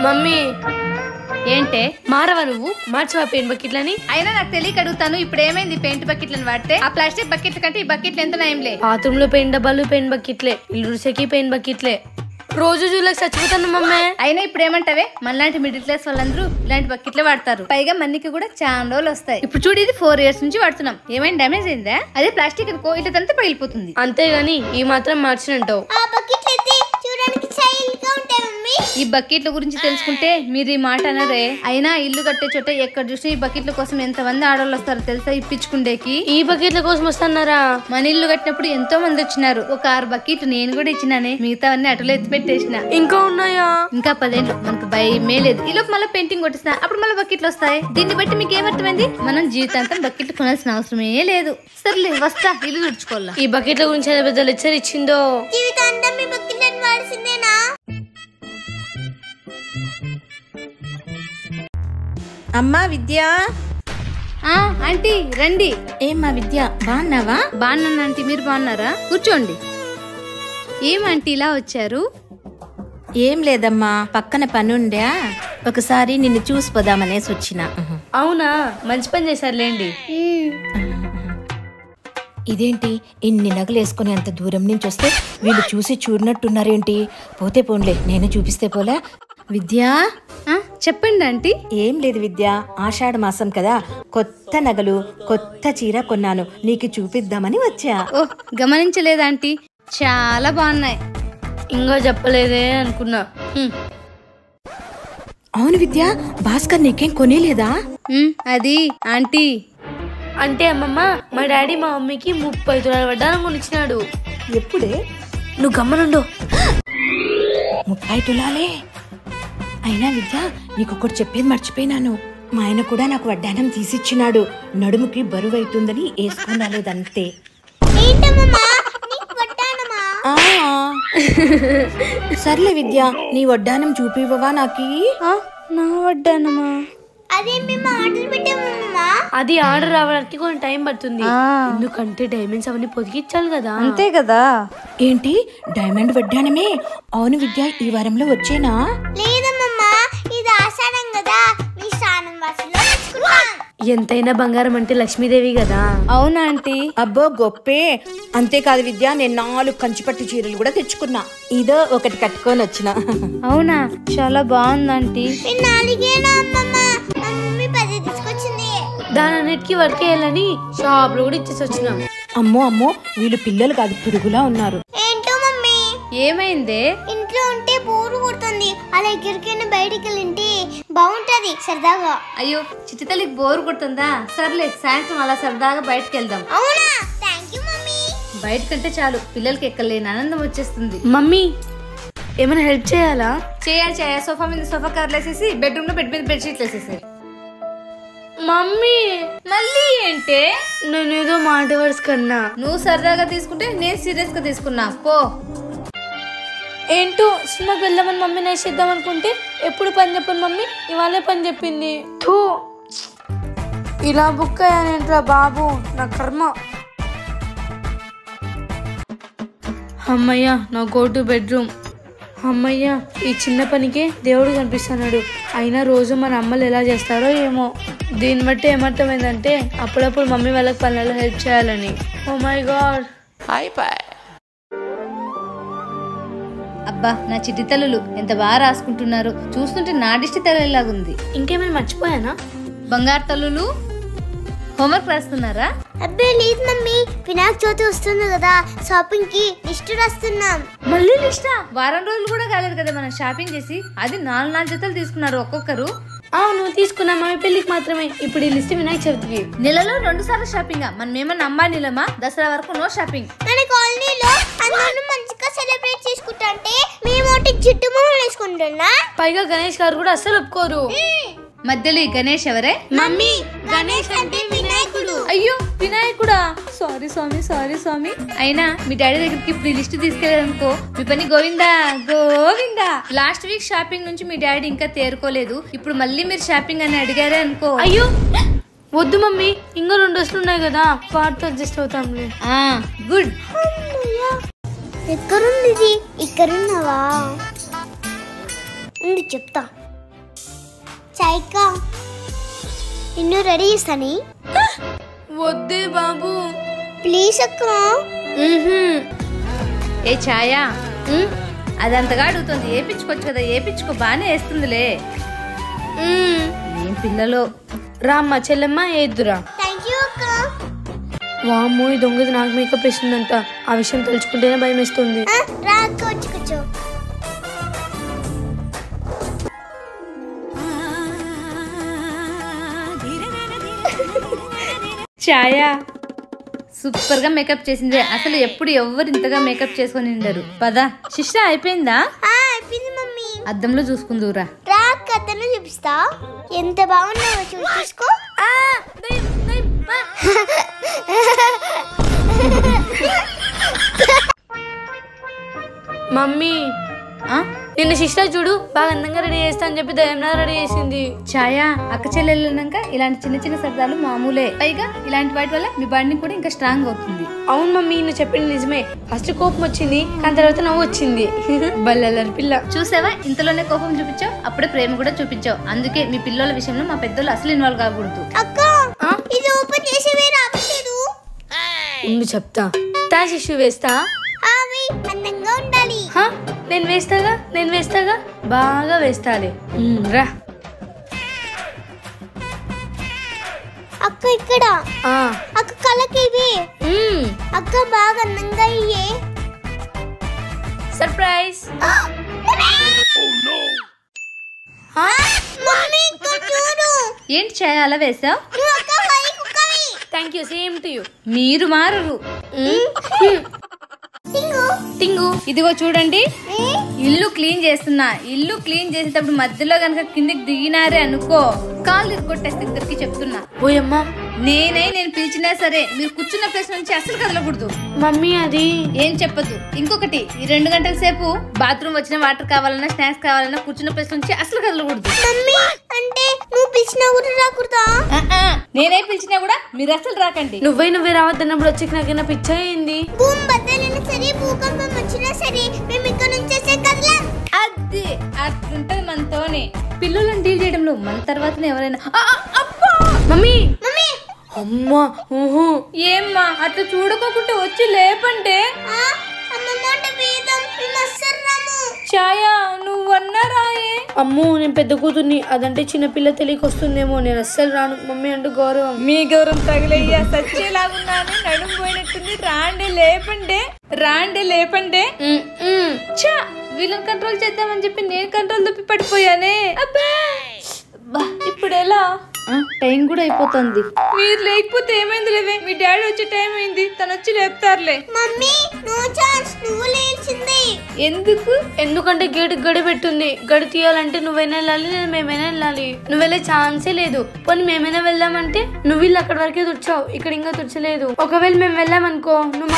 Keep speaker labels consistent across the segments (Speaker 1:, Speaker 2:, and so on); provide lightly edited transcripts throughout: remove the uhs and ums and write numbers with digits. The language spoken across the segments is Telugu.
Speaker 1: మమ్మీ
Speaker 2: ఏంటే
Speaker 1: మారవా నువ్వు? మార్చవా పెయింట్ బకెట్లని?
Speaker 2: అయినా నాకు తెలియక అడుగుతాను, ఇప్పుడు ఏమైంది పెయింట్ బకెట్లను వాడితే? ఆ ప్లాస్టిక్ బకెట్ల కంటే ఈ బకెట్లు ఎంత నయంలే.
Speaker 1: బాత్రూమ్ లో పెయింట్ డబ్బాలు పెయింట్ బకెట్లే, ఇల్లుకి పెయింట్ బకెట్లే. రోజు చూడలేక చచ్చిపోతాను మమ్మీ.
Speaker 2: అయినా ఇప్పుడు ఏమంటావే, మనలాంటి మిడిల్ క్లాస్ వాళ్ళందరూ ఇలాంటి బకెట్లే వాడతారు. పైగా మనకి కూడా చాలా రోజులు వస్తాయి. ఇప్పుడు చూడు, ఇది 4 years నుంచి వాడుతున్నాం. ఏమైనా డ్యామేజ్ అయిందా? అదే ప్లాస్టిక్ అనుకో, ఇట్లా తంతా పగిలిపోతుంది.
Speaker 1: అంతేగాని ఈ మాత్రం మార్చినంటావు.
Speaker 2: ఈ బకెట్ల గురించి తెలుసుకుంటే మీరు ఈ మాట అనరే. అయినా ఇల్లు కట్టే చోట ఎక్కడ చూసినా ఈ బకెట్ల కోసం ఎంత మంది ఆడవాళ్ళు వస్తారో తెలుసా ఇప్పించుకుండేకి.
Speaker 1: ఈ బకెట్ల కోసం వస్తున్నారా?
Speaker 2: మన ఇల్లు కట్టినప్పుడు ఎంతో మంది వచ్చినారు. ఒక 6 బకెట్లు నేను కూడా ఇచ్చినానే, మిగతావన్నీ అటులో ఎత్తి పెట్టేసిన.
Speaker 1: ఇంకా ఉన్నాయా?
Speaker 2: ఇంకా 10 ఏళ్ళు మనకు భయమే లేదు. ఈ లోపు మళ్ళీ పెయింటింగ్ కొట్టిస్తా, అప్పుడు మళ్ళీ బకెట్లు వస్తాయి. దీన్ని బట్టి మీకు ఏమర్థమైంది? మనం జీవితాంతం బకెట్లు కొనాల్సిన అవసరమే లేదు. సర్లే వస్తా, ఇల్లు తుడుచుకోవాలా.
Speaker 1: ఈ బకెట్ల గురించి ఎంత పెద్ద లెక్చర్ ఇచ్చిందో.
Speaker 3: జీవితాంతం మీ బకెట్లను వాడాల్సిందేనా?
Speaker 4: అమ్మా విద్య.
Speaker 2: ఆంటీ రండి.
Speaker 4: ఏమ్మా విద్య, బాగున్నావా?
Speaker 2: బాగున్నాను ఆంటీ, మీరు బాగున్నారా? కూర్చోండి. ఏమంటీ ఇలా వచ్చారు?
Speaker 4: ఏం లేదమ్మా, పక్కన పనుండా ఒకసారి నిన్ను చూసిపోదామనేసి వచ్చిన.
Speaker 1: అవునా, మంచి పని చేశారులేండి.
Speaker 4: ఇదేంటి ఇన్ని నగలు వేసుకుని అంత దూరం నుంచి వస్తే వీళ్ళు చూసి చూడనట్టున్నారేంటి? పోతే పోన్లే, నేను చూపిస్తే పోలే. విద్య
Speaker 2: చెప్పండి ఆంటీ.
Speaker 4: ఏం లేదు విద్య, ఆషాఢ మాసం కదా, కొత్త నగలు కొత్త చీర కొన్నాను, నీకు చూపిద్దామని వచ్చా.
Speaker 2: ఓ గమనించలేదు ఆంటీ, చాలా బాగున్నాయి.
Speaker 1: ఇంకా చెప్పలేదే అనుకున్నా.
Speaker 4: అవును విద్య, భాస్కర్ నీకేం కొనేలేదా?
Speaker 2: అది ఆంటీ
Speaker 1: అంటే అమ్మమ్మ, మా డాడీ మా మమ్మీకి 30 తులాల వడ్డానం కొనిచ్చినాడు.
Speaker 4: ఎప్పుడే?
Speaker 1: నువ్వు గమ్మనుండు.
Speaker 4: 30 తులాలే? అయినా విద్య, నీకొకటి చెప్పేది మర్చిపోయినాను. మా ఆయన కూడా నాకు వడ్డానం తీసిచ్చినాడు. నడుముకి బరువు అవుతుందని వేసుకుని రాలేదంతే. సర్లే విద్య, నీ వడ్డానం చూపివ్వవా నాకి?
Speaker 2: నా వడ్డానమా?
Speaker 1: అది ఆర్డర్ రావడానికి కొంచెం టైం పడుతుంది. ఎందుకంటే డైమండ్స్ అవన్నీ పొదిగించాలి కదా.
Speaker 2: అంతే కదా.
Speaker 4: ఏంటి డైమండ్ వడ్డానమే? అవును విద్య, ఈ వారంలో వచ్చేనా?
Speaker 3: లేదమ్మా, ఇది ఆషాఢం కదా, మీ స్నానం వాసులో తెచ్చుకున్నాం.
Speaker 1: ఎంతైనా బంగారం అంటే లక్ష్మీదేవి కదా.
Speaker 2: అవునా ఆంటీ?
Speaker 4: అబ్బో గొప్పే. అంతేకాదు విద్య, నేను 4 కంచిపట్టు చీరలు కూడా తెచ్చుకున్నా. ఇదో ఒకటి కట్టుకొని వచ్చిన.
Speaker 2: అవునా, చాలా బాగుంది ఆంటీ.
Speaker 1: దానన్నిటికీ వర్క్ చేయాలని షాప్ లో కూడా ఇచ్చేసి వచ్చినాం.
Speaker 4: అమ్మో అమ్మో, వీళ్ళు పిల్లలు కాదు, పురుగులా ఉన్నారు.
Speaker 3: ఏంటో మమ్మీ,
Speaker 2: ఏమైందే?
Speaker 3: ఇంట్లో ఉంటే బోరు కొడుతుంది, అలా ఎక్కడికైనా బయటికి వెళ్ళింటే బాగుంటది సరదాగా.
Speaker 2: అయ్యో, చిట్టి తల్లికి బోరు కొడుతుందా? సర్లే, సాయంత్రం అలా సరదాగా బయటకు వెళ్దాం.
Speaker 3: అవునా? Thank you mummy.
Speaker 2: బయటకంటే చాలు, పిల్లలకి ఎక్కలేని ఆనందం వచ్చేస్తుంది.
Speaker 1: మమ్మీ, ఏమైనా హెల్ప్ చేయాలా?
Speaker 2: చేయాలి. సోఫా మీద సోఫా కవర్లు వేసేసి, బెడ్రూమ్ లో బెడ్ మీద బెడ్షీట్లు వేసేసారు.
Speaker 1: మమ్మీ
Speaker 2: మళ్ళీ ఏంటే?
Speaker 1: నేను ఏదో మాట వరుస కన్నా.
Speaker 2: నువ్వు సరదాగా తీసుకుంటే నేను సీరియస్ గా తీసుకున్నా. పో.
Speaker 1: ఏంటో సినిమాకి వెళ్దామని మమ్మీ నేను చేద్దాం అనుకుంటే ఎప్పుడు పని చెప్పను మమ్మీ, ఇవాళే పని చెప్పింది. థూ, ఇలా బుక్ అయ్యానేంట్రా బాబు, నా కర్మ. అమ్మయ్యా, నా గో టు బెడ్రూమ్. అమ్మయ్యా, ఈ చిన్న పనికే దేవుడు కనిపిస్తున్నాడు. అయినా రోజు మన అమ్మలు ఎలా చేస్తారో ఏమో. దీన్ని బట్టి ఏమర్థమైందంటే అప్పుడప్పుడు మమ్మీ వాళ్ళకి పనులలో హెల్ప్ చేయాలని. Oh my god.
Speaker 2: అబ్బా, నా చిట్టి తల్లులు ఎంత బాగా రాసుకుంటున్నారు. చూస్తుంటే నా దిష్టి తల్లిలాగుంది.
Speaker 1: ఇంకేమైనా మర్చిపోయానా?
Speaker 2: బంగారు తల్లులు హోంవర్క్ రాస్తున్నారా?
Speaker 3: అబ్బే లేదు మమ్మీ, వినాయక చవితి వస్తుంది కదా, షాపింగ్ కి లిస్ట్ రాస్తున్నాం.
Speaker 2: మళ్ళీ లిస్టా? వారం రోజులు కూడా కాలేదు కదా మనం షాపింగ్ చేసి. అది 4 జతలు తీసుకున్నారు ఒక్కొక్కరు.
Speaker 1: అవును, తీసుకున్నా మమ్మీ పెళ్లికి మాత్రమే. ఇప్పుడు ఈ లిస్ట్ వినాయక చవితికి.
Speaker 2: నెలలో 2 సార్లు షాపింగ్. మనం ఏమన్నా అంబానీలమా? దసరా వరకు నో షాపింగ్.
Speaker 3: మన కాలనీలో అందరూ మంచిగా సెలబ్రేట్ చేసుకుంటే మేము జిడ్డు మొహం వేసుకుంటున్నా.
Speaker 1: పైగా గణేష్ గారు కూడా అస్సలు ఒప్పుకోరు.
Speaker 2: మధ్యలో ఈ గణేష్ ఎవరే?
Speaker 1: మమ్మీ,
Speaker 3: గణేష్ అంటే వినాయకుడు.
Speaker 2: అయ్యో, వినాయకుడా? సారీ స్వామి. అయినా మీ డాడీ దగ్గరికి ఇప్పుడు ఈ లిస్ట్ తీసుకెళ్ళారనుకో, మీ పని Govinda Govinda. Last week shopping నుంచి మీ డాడీ ఇంకా తేరుకోలేదు. ఇప్పుడు మళ్ళీ మీరు షాపింగ్ అని అడిగారే అనుకో.
Speaker 1: అయ్యో వద్దు మమ్మీ, ఇంకా 2 డ్రెస్సులు ఉన్నాయి కదా, వాటితో అడ్జస్ట్ అవుతాంలే.
Speaker 2: గుడ్.
Speaker 3: ఎక్కడుంది? ఇక్కడున్నావా? చెప్తా. ఛాయక్క నిన్ను రెడీ చేస్తాని.
Speaker 1: వద్దే బాబు.
Speaker 3: ప్లీజ్ అక్క.
Speaker 2: ఏ ఛాయా, అదంతగా అడుగుతుంది. ఏపించుకోవచ్చు కదా, ఏపించుకో, బాగానే వేస్తుందిలే. ఏం పిల్లలో.
Speaker 1: రామ్మ చెల్లెమ్మ ఏద్దురా.
Speaker 3: థ్యాంక్ యూ అక్క.
Speaker 1: వామ్మో ఈ దొంగది నాకు మేకప్ వేసిందంట. ఆ విషయం తెలుసుకుంటేనే భయం వేస్తుంది.
Speaker 3: రా అక్క, వచ్చి కూర్చో.
Speaker 2: ఛాయా సూపర్ గా మేకప్ చేసింది. అసలు ఎప్పుడు ఎవరు ఇంతగా మేకప్ చేసుకొని ఉండరు. పదా శిష్ట అయిపోయిందా?
Speaker 3: అయిపోయింది మమ్మీ.
Speaker 2: అద్దంలో చూసుకుందురా.
Speaker 3: రా అక్క, అతను చూపిస్తా. ఎంత బాగున్నావో చూసుకో.
Speaker 1: మమ్మీ నిన్న సిస్టర్ చూడు బాగా అందంగా రెడీ చేస్తా అని చెప్పి దయ్యంలా రెడీ చేసింది.
Speaker 2: ఛాయా అక్క చెల్లెళ్ళాక ఇలాంటి చిన్న చిన్న సరదాలు మామూలే. పైగా ఇలాంటి వాటి వల్ల మీ బాండింగ్ కూడా ఇంకా స్ట్రాంగ్ అవుతుంది.
Speaker 1: అవును మమ్మీ నువ్వు చెప్పింది నిజమే. ఫస్ట్ కోపం వచ్చింది, కానీ తర్వాత నవ్వు వచ్చింది. బల్లెల్లరి పిల్ల.
Speaker 2: చూసావా, ఇంతలోనే కోపం చూపించావు, అప్పుడే ప్రేమ కూడా చూపించావు. అందుకే మీ పిల్లల విషయంలో మా పెద్దోళ్ళు అసలు ఇన్వాల్వ్ కాకూడదు.
Speaker 3: అక్క ఇది ఓపెన్ చేసి రావట్లేదు.
Speaker 1: ఉండు చెప్తా. తా శిశు వేస్తా.
Speaker 3: అవి అందంగా ఉండాలి.
Speaker 1: నేను వేస్తాగా బాగా వేస్తాలే. రా
Speaker 3: అక్క ఇక్కడ. అక్క కళ్ళకి ఇవి. అక్క బాగా అందంగా ఇయ్యే.
Speaker 1: సర్ప్రైజ్.
Speaker 2: ఏంటి ఛాయా అలా వేసావు?
Speaker 1: Thank you. Same to you.
Speaker 2: మీరు మారరు.
Speaker 1: టింగు
Speaker 2: ఇదిగో చూడండి, ఇల్లు క్లీన్ చేస్తున్నా. ఇల్లు క్లీన్ చేసేటప్పుడు మధ్యలో గనక కిందికి దిగినారే అనుకో, కాళ్ళు ఇరుకొట్టేస్తే ఇద్దరికి చెప్తున్నా.
Speaker 1: ఓయమ్మా
Speaker 2: నేను పిలిచినా సరే మీరు కూర్చున్న ప్లేస్ నుంచి అసలు కదలకూడదు.
Speaker 1: మమ్మీ అది
Speaker 2: ఏం చెప్పదు. ఇంకొకటి, ఈ 2 గంటల సేపు బాత్రూమ్ వచ్చిన వాటర్ కావాలన్నా స్నాక్స్ కావాలన్నా కూర్చున్న ప్లేస్ నుంచి అసలు కదలకూడదు.
Speaker 3: అంటే నువ్వు పిలిచినా కూడా రాకూడదా?
Speaker 2: నేనే పిలిచినా కూడా మీరు అసలు రాకండి.
Speaker 1: నువ్వే రావద్దన్నప్పుడు వచ్చి నాకైనా పిచ్చ అయింది.
Speaker 3: భూమి బద్దలైనా సరే, భూకంపం వచ్చినా సరే మేము ఇక్కడ నుంచి కదలం.
Speaker 2: అది అట్లుంటది మనతోనే. పిల్లలను డీల్ చేయడంలో మన తర్వాతనే ఎవరైనా.
Speaker 1: మమ్మీ అమ్మా
Speaker 2: ఏమ్మా అట్లా చూడకోకుంటే వచ్చి లేపంటే. ఛాయా నువ్వన్నా రాయే.
Speaker 1: అమ్మో నేను పెద్ద కూతుర్ని, అదంటే చిన్నపిల్ల తెలియక వస్తుందేమో. నేను అస్సలు రాను. మమ్మీ అంటే గౌరవం.
Speaker 2: మీ గౌరవం తగిలయ్యా. సచ్చేలాగున్నాను, నడుము పోయినట్టుంది. రాండే లేపండే. చా వీళ్ళని కంట్రోల్ చేద్దామని చెప్పి నేను కంట్రోల్ తప్పి పడిపోయానే. ఇప్పుడు ఎలా? టైం కూడా అయిపోతుంది. మీరు లేకపోతే ఏమైంది లేవే, మీ డాడీ వచ్చే టైం అయింది. తను వచ్చి లేపుతారులే.
Speaker 3: మమ్మీ నో ఛాన్స్, నువ్వు లేచింది.
Speaker 1: ఎందుకంటే గేటు గడి పెట్టుంది. గడి తీయాలంటే నువ్వైనా వెళ్ళాలి, మేమైనా వెళ్ళాలి. నువ్వు వెళ్ళే ఛాన్సే లేదు. పోనీ మేమైనా వెళ్దామంటే నువ్వు వీళ్ళు అక్కడి వరకే తుడిచావు, ఇక్కడ ఇంకా తుడిచలేదు. ఒకవేళ మేము వెళ్ళామనుకో, నువ్వు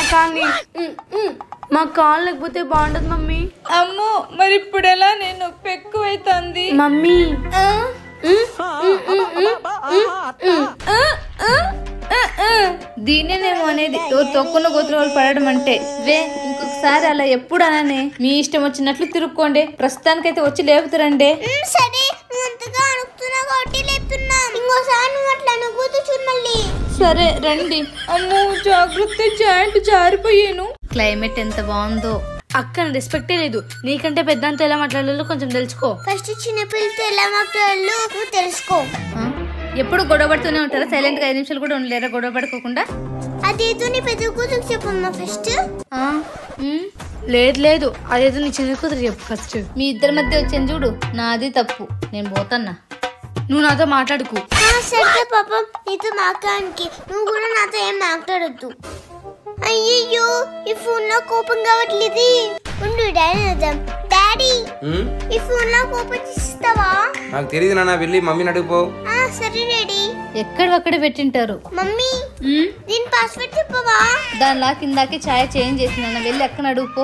Speaker 1: మా కాల్ లేకపోతే బాగుండదు మమ్మీ.
Speaker 2: అమ్మో మరి ఇప్పుడు ఎలా? నేను నొప్పి ఎక్కువైతుంది
Speaker 1: మమ్మీ.
Speaker 2: దీన్నేమో అనేది తొక్కున్న గోతుల వాళ్ళు పడడం అంటే. ఇంకొకసారి అలా ఎప్పుడు అననే. మీ ఇష్టం వచ్చినట్లు తిరుక్కోండి. ప్రస్తుతానికైతే వచ్చి లేపుతారండి.
Speaker 3: సరే నువ్వు అంతగా అడుగుతున్నావు కాబట్టి లేపుతున్నా. ఇంకోసారి నువ్వు అట్లా అనుకోవచ్చు మళ్ళీ.
Speaker 2: సరే రండి. అమ్మో జాగ్రత్త, జాయింట్ జారిపోయాను. క్లైమేట్ ఎంత బాగుందో.
Speaker 1: అక్క రెస్పెక్టే లేదు. నీకంటే పెద్దంతా ఎలా మాట్లాడాలో కొంచెం తెలుసుకో.
Speaker 3: ఫస్ట్ చిన్నపిల్లతో ఎలా మాట్లాడాలో నువ్వు తెలుసుకో.
Speaker 2: ఎప్పుడు గొడవ పడుతూనే ఉంటారా? సైలెంట్ గా 5 నిమిషాలు కూడా ఉండలేరా గొడవ పడుకోకుండా?
Speaker 3: అదేదో నీ పెద్ద కూతురు చెప్పమ్మా ఫస్ట్.
Speaker 1: లేదు అదేదో నీ చిన్న కూతురు చెప్పు ఫస్ట్.
Speaker 2: మీ ఇద్దరి మధ్య వచ్చాను చూడు, నాది తప్పు. నేను పోతాన్నా.
Speaker 1: నువ్వు నాతో మాట్లాడుకు.
Speaker 3: సరే పాపం, నీతో మాట్లాడానికి. నువ్వు కూడా నాతో ఏం మాట్లాడద్దు. అయ్యయ్యో ఈ ఫోన్ లో కోపం కావట్లేదు. ఉండు డాడీ అదాం. డాడీ ఈ ఫోన్ లో కోపం చేస్తావా?
Speaker 5: నాకు తెలియదు నాన్న, వెళ్ళి మమ్మీని అడుగుపో.
Speaker 3: సరే డాడీ.
Speaker 2: ఎక్కడక్కడ పెట్టింటారు.
Speaker 3: మమ్మీ దీని పాస్వర్డ్ చెప్పవా?
Speaker 2: దానిలా కిందాకే ఛాయ్ చేంజ్ చేసిన, వెళ్ళి ఎక్కడ అడుగుపో.